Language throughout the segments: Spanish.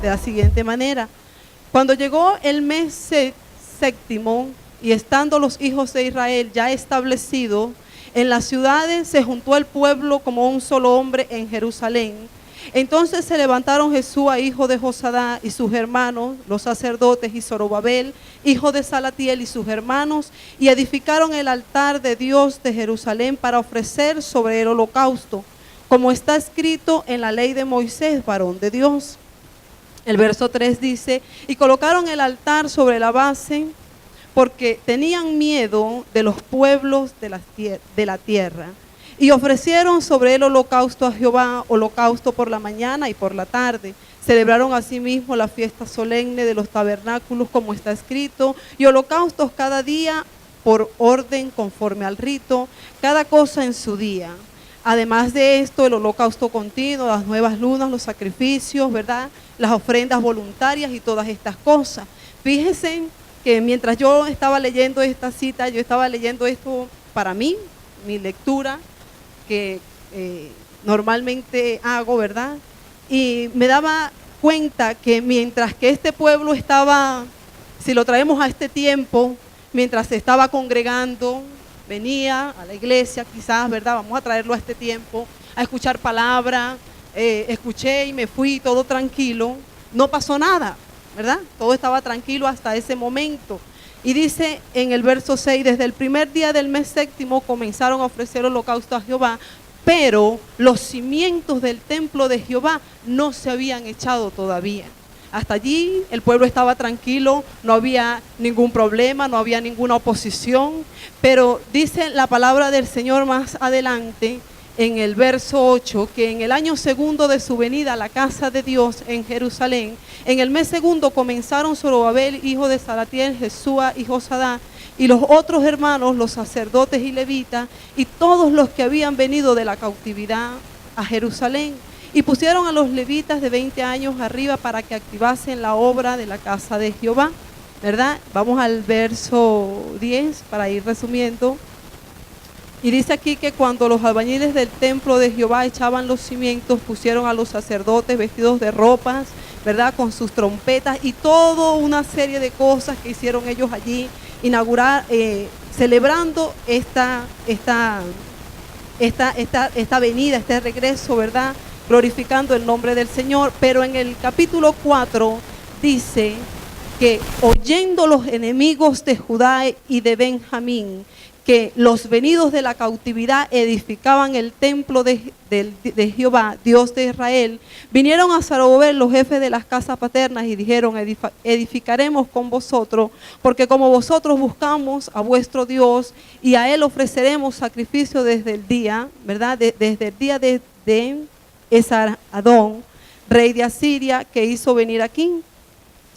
de la siguiente manera: cuando llegó el mes séptimo, y estando los hijos de Israel ya establecidos en las ciudades, se juntó el pueblo como un solo hombre en Jerusalén. Entonces se levantaron Jesúa, hijo de Josadá, y sus hermanos, los sacerdotes, y Zorobabel, hijo de Salatiel, y sus hermanos, y edificaron el altar de Dios de Jerusalén para ofrecer sobre el holocausto, como está escrito en la ley de Moisés, varón de Dios. El verso 3 dice: y colocaron el altar sobre la base, porque tenían miedo de los pueblos de la tierra. Y ofrecieron sobre el holocausto a Jehová, holocausto por la mañana y por la tarde. Celebraron asimismo la fiesta solemne de los tabernáculos, como está escrito, y holocaustos cada día por orden conforme al rito, cada cosa en su día. Además de esto, el holocausto continuo, las nuevas lunas, los sacrificios, ¿verdad?, las ofrendas voluntarias y todas estas cosas. Fíjense que mientras yo estaba leyendo esta cita, yo estaba leyendo esto para mí, mi lectura, que normalmente hago, ¿verdad? Y me daba cuenta que mientras que este pueblo estaba, si lo traemos a este tiempo, mientras se estaba congregando, venía a la iglesia quizás, ¿verdad? Vamos a traerlo a este tiempo, a escuchar palabra, escuché y me fui, todo tranquilo, no pasó nada, ¿verdad? Todo estaba tranquilo hasta ese momento. Y dice en el verso 6, desde el primer día del mes séptimo comenzaron a ofrecer holocausto a Jehová, pero los cimientos del templo de Jehová no se habían echado todavía. Hasta allí el pueblo estaba tranquilo, no había ningún problema, no había ninguna oposición, pero dice la palabra del Señor más adelante, en el verso 8, que en el año segundo de su venida a la casa de Dios en Jerusalén, en el mes segundo comenzaron Zorobabel, hijo de Salatiel, Jesúa y Josadá, y los otros hermanos, los sacerdotes y levitas, y todos los que habían venido de la cautividad a Jerusalén, y pusieron a los levitas de 20 años arriba para que activasen la obra de la casa de Jehová, ¿verdad? Vamos al verso 10 para ir resumiendo. Y dice aquí que cuando los albañiles del templo de Jehová echaban los cimientos, pusieron a los sacerdotes vestidos de ropas, ¿verdad?, con sus trompetas y toda una serie de cosas que hicieron ellos allí, celebrando esta venida, este regreso, ¿verdad?, glorificando el nombre del Señor. Pero en el capítulo 4 dice que oyendo los enemigos de Judá y de Benjamín que los venidos de la cautividad edificaban el templo de Jehová, Dios de Israel, vinieron a Zorobabel los jefes de las casas paternas y dijeron: edificaremos con vosotros, porque como vosotros buscamos a vuestro Dios, y a él ofreceremos sacrificio desde el día, ¿verdad?, desde el día de Esar-Adón, rey de Asiria, que hizo venir aquí.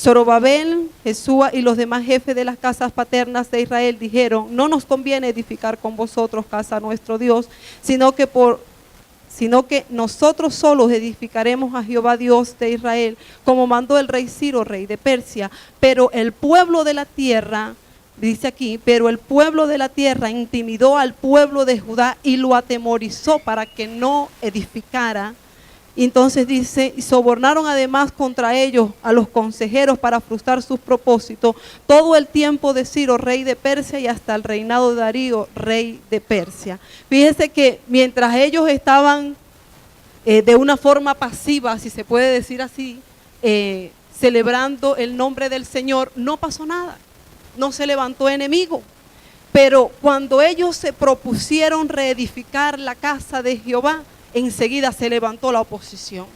Zorobabel, Jesúa y los demás jefes de las casas paternas de Israel dijeron: no nos conviene edificar con vosotros casa a nuestro Dios, sino que nosotros solos edificaremos a Jehová Dios de Israel, como mandó el rey Ciro, rey de Persia. Pero el pueblo de la tierra, dice aquí, pero el pueblo de la tierra intimidó al pueblo de Judá y lo atemorizó para que no edificara. Entonces dice: y sobornaron además contra ellos a los consejeros para frustrar sus propósitos todo el tiempo de Ciro, rey de Persia, y hasta el reinado de Darío, rey de Persia. Fíjense que mientras ellos estaban de una forma pasiva, si se puede decir así, celebrando el nombre del Señor, no pasó nada, no se levantó enemigo. Pero cuando ellos se propusieron reedificar la casa de Jehová, enseguida se levantó la oposición,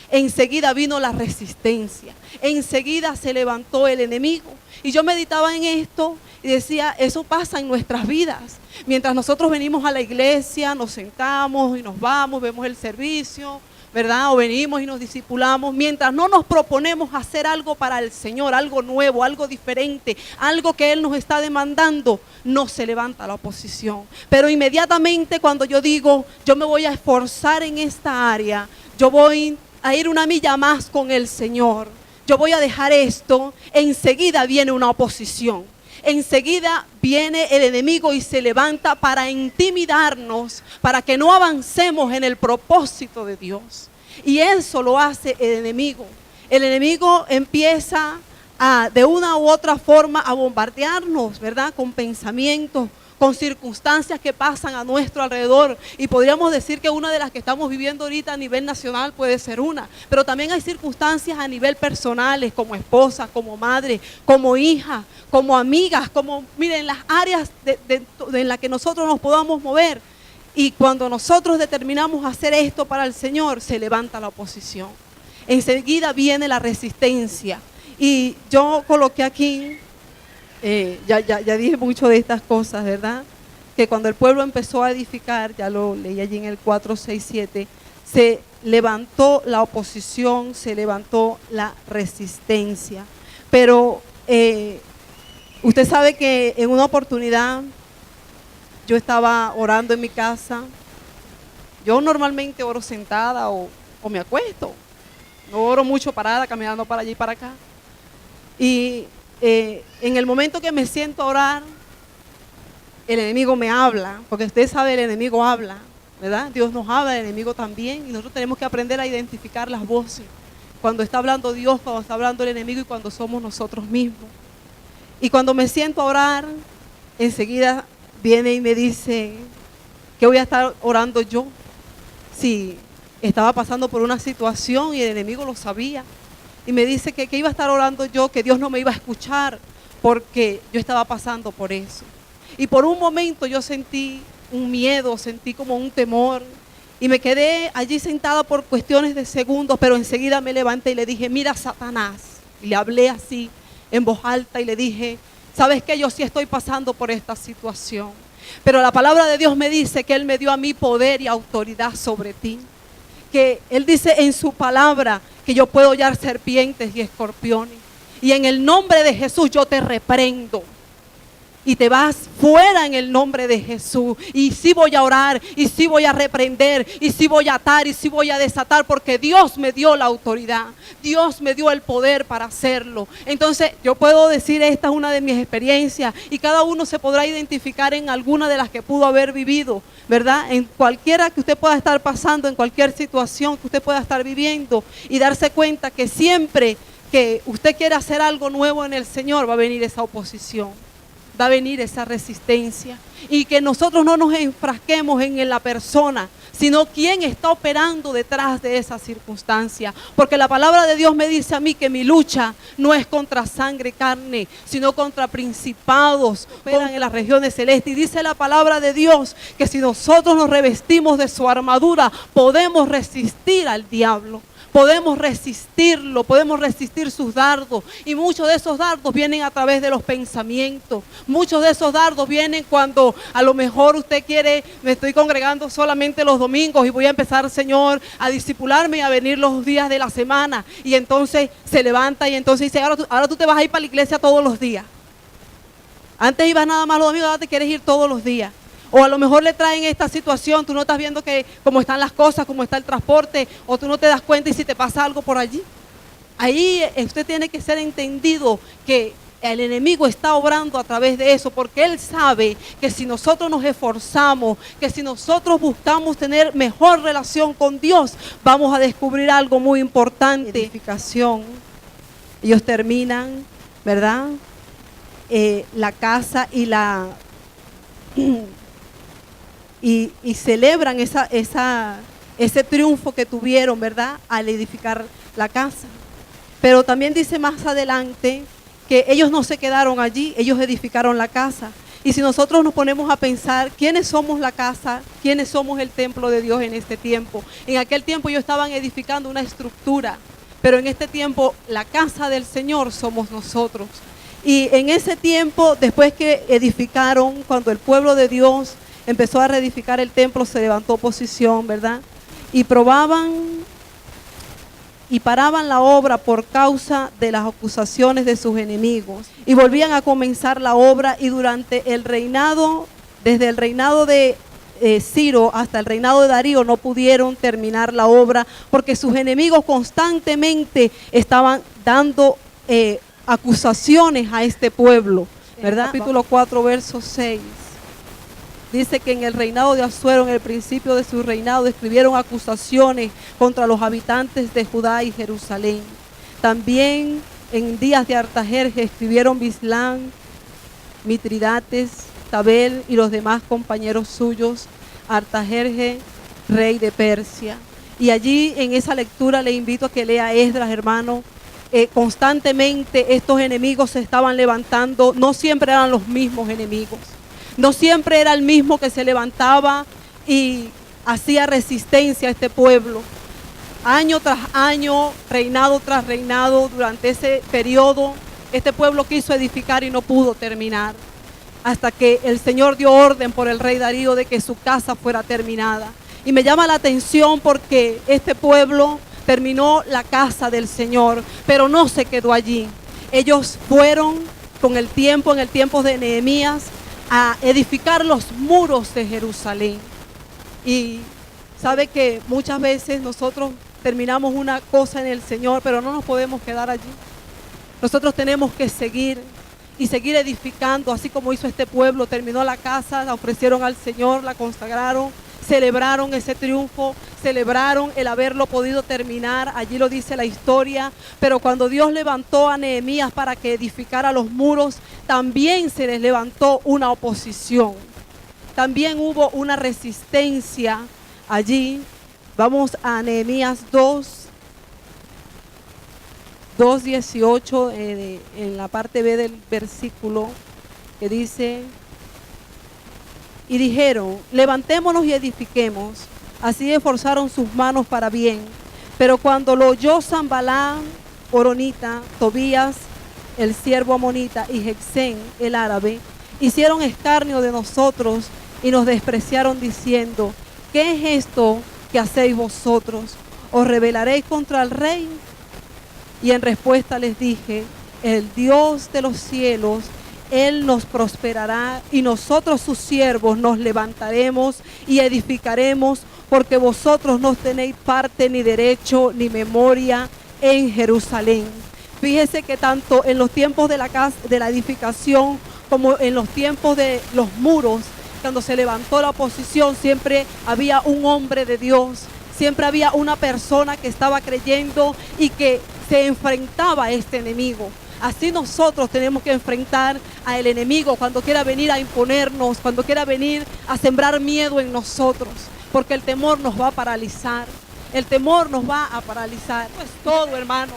enseguida vino la resistencia, enseguida se levantó el enemigo. Y yo meditaba en esto y decía: eso pasa en nuestras vidas. Mientras nosotros venimos a la iglesia, nos sentamos y nos vamos, vemos el servicio, ¿verdad?, o venimos y nos discipulamos, mientras no nos proponemos hacer algo para el Señor, algo nuevo, algo diferente, algo que Él nos está demandando, no se levanta la oposición. Pero inmediatamente cuando yo digo: yo me voy a esforzar en esta área, yo voy a ir una milla más con el Señor, yo voy a dejar esto, enseguida viene una oposición. Enseguida viene el enemigo y se levanta para intimidarnos, para que no avancemos en el propósito de Dios. Y eso lo hace el enemigo. el enemigo empieza de una u otra forma a bombardearnos, ¿verdad? Con pensamientos, con circunstancias que pasan a nuestro alrededor. Y podríamos decir que una de las que estamos viviendo ahorita a nivel nacional puede ser una. Pero también hay circunstancias a nivel personales, como esposa, como madre, como hija, como amigas, como, miren, las áreas en las que nosotros nos podamos mover. Y cuando nosotros determinamos hacer esto para el Señor, se levanta la oposición. Enseguida viene la resistencia. Y yo coloqué aquí, ya dije mucho de estas cosas, ¿verdad? Que cuando el pueblo empezó a edificar, ya lo leí allí en el 4:6-7, se levantó la oposición, se levantó la resistencia. Pero usted sabe que en una oportunidad yo estaba orando en mi casa. Yo normalmente oro sentada o me acuesto. No oro mucho parada, caminando para allí y para acá. Y en el momento que me siento a orar, el enemigo me habla, porque usted sabe, el enemigo habla, ¿verdad? Dios nos habla, el enemigo también, y nosotros tenemos que aprender a identificar las voces. Cuando está hablando Dios, cuando está hablando el enemigo y cuando somos nosotros mismos. Y cuando me siento a orar, enseguida viene y me dice, ¿qué voy a estar orando yo? Si estaba pasando por una situación y el enemigo lo sabía. Y me dice que iba a estar orando yo, que Dios no me iba a escuchar porque yo estaba pasando por eso. Y por un momento yo sentí un miedo, sentí como un temor. Y me quedé allí sentada por cuestiones de segundos, pero enseguida me levanté y le dije, mira, Satanás. Y le hablé así en voz alta y le dije, ¿sabes qué? Yo sí estoy pasando por esta situación. Pero la palabra de Dios me dice que Él me dio a mí poder y autoridad sobre ti. Que Él dice en su palabra que yo puedo hollar serpientes y escorpiones. Y en el nombre de Jesús yo te reprendo. Y te vas fuera en el nombre de Jesús. Y sí voy a orar, y sí voy a reprender, y sí voy a atar, y sí voy a desatar, porque Dios me dio la autoridad. Dios me dio el poder para hacerlo. Entonces yo puedo decir, esta es una de mis experiencias, y cada uno se podrá identificar en alguna de las que pudo haber vivido, ¿verdad? En cualquiera que usted pueda estar pasando, en cualquier situación que usted pueda estar viviendo, y darse cuenta que siempre que usted quiera hacer algo nuevo en el Señor, va a venir esa oposición. Va a venir esa resistencia, y que nosotros no nos enfrasquemos en la persona, sino quién está operando detrás de esa circunstancia, porque la palabra de Dios me dice a mí que mi lucha no es contra sangre y carne, sino contra principados que operan en las regiones celestes. Y dice la palabra de Dios que si nosotros nos revestimos de su armadura, podemos resistir al diablo. Podemos resistirlo, podemos resistir sus dardos, y muchos de esos dardos vienen a través de los pensamientos. Muchos de esos dardos vienen cuando a lo mejor usted quiere, me estoy congregando solamente los domingos y voy a empezar, Señor, a discipularme y a venir los días de la semana, y entonces se levanta y entonces dice, ahora tú te vas a ir para la iglesia todos los días. Antes ibas nada más los domingos, ahora te quieres ir todos los días. O a lo mejor le traen esta situación, tú no estás viendo que cómo están las cosas, cómo está el transporte, o tú no te das cuenta y si te pasa algo por allí. Ahí usted tiene que ser entendido que el enemigo está obrando a través de eso, porque él sabe que si nosotros nos esforzamos, que si nosotros buscamos tener mejor relación con Dios, vamos a descubrir algo muy importante. Edificación. Ellos terminan, ¿verdad? La casa y la... Y celebran ese triunfo que tuvieron, ¿verdad?, al edificar la casa. Pero también dice más adelante que ellos no se quedaron allí, ellos edificaron la casa. Y si nosotros nos ponemos a pensar, ¿quiénes somos la casa? ¿Quiénes somos el templo de Dios en este tiempo? En aquel tiempo ellos estaban edificando una estructura, pero en este tiempo la casa del Señor somos nosotros. Y en ese tiempo, después que edificaron, cuando el pueblo de Dios empezó a reedificar el templo, se levantó oposición, ¿verdad? Y probaban y paraban la obra por causa de las acusaciones de sus enemigos. Y volvían a comenzar la obra, y durante el reinado, desde el reinado de Ciro hasta el reinado de Darío, no pudieron terminar la obra porque sus enemigos constantemente estaban dando acusaciones a este pueblo, ¿verdad? Capítulo 4, verso 6. Dice que en el reinado de Asuero, en el principio de su reinado, escribieron acusaciones contra los habitantes de Judá y Jerusalén. También en días de Artajerjes escribieron Bislán, Mitridates, Tabel y los demás compañeros suyos, Artajerjes, rey de Persia. Y allí en esa lectura le invito a que lea Esdras, hermano. Constantemente estos enemigos se estaban levantando, no siempre eran los mismos enemigos, no siempre era el mismo que se levantaba y hacía resistencia a este pueblo. Año tras año, reinado tras reinado, durante ese periodo, este pueblo quiso edificar y no pudo terminar, hasta que el Señor dio orden por el rey Darío de que su casa fuera terminada. Y me llama la atención porque este pueblo terminó la casa del Señor, pero no se quedó allí. Ellos fueron con el tiempo, en el tiempo de Nehemías, a edificar los muros de Jerusalén. Y sabe que muchas veces nosotros terminamos una cosa en el Señor, pero no nos podemos quedar allí. Nosotros tenemos que seguir y seguir edificando, así como hizo este pueblo. Terminó la casa, la ofrecieron al Señor, la consagraron, celebraron ese triunfo, celebraron el haberlo podido terminar. Allí lo dice la historia. Pero cuando Dios levantó a Nehemías para que edificara los muros, también se les levantó una oposición. También hubo una resistencia allí. Vamos a Nehemías 2:18, en la parte B del versículo, que dice: y dijeron, levantémonos y edifiquemos. Así esforzaron sus manos para bien. Pero cuando lo oyó Sanballat, horonita, Tobías, el siervo amonita, y Gesem, el árabe, hicieron escarnio de nosotros y nos despreciaron diciendo: ¿qué es esto que hacéis vosotros? ¿Os rebelaréis contra el rey? Y en respuesta les dije: el Dios de los cielos, Él nos prosperará, y nosotros sus siervos nos levantaremos y edificaremos, porque vosotros no tenéis parte ni derecho ni memoria en Jerusalén. Fíjese que tanto en los tiempos de la casa, de la edificación, como en los tiempos de los muros, cuando se levantó la oposición, siempre había un hombre de Dios, siempre había una persona que estaba creyendo y que se enfrentaba a este enemigo. Así nosotros tenemos que enfrentar al enemigo cuando quiera venir a imponernos, cuando quiera venir a sembrar miedo en nosotros, porque el temor nos va a paralizar. El temor nos va a paralizar. Eso es todo, hermano.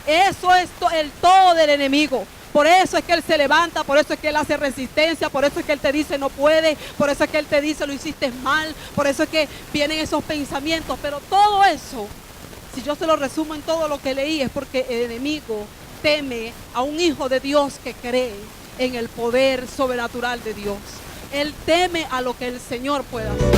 Eso es el todo del enemigo. Por eso es que él se levanta, por eso es que él hace resistencia, por eso es que él te dice no puede, por eso es que él te dice lo hiciste mal, por eso es que vienen esos pensamientos. Pero todo eso, si yo se lo resumo en todo lo que leí, es porque el enemigo teme a un hijo de Dios que cree en el poder sobrenatural de Dios. Él teme a lo que el Señor pueda hacer.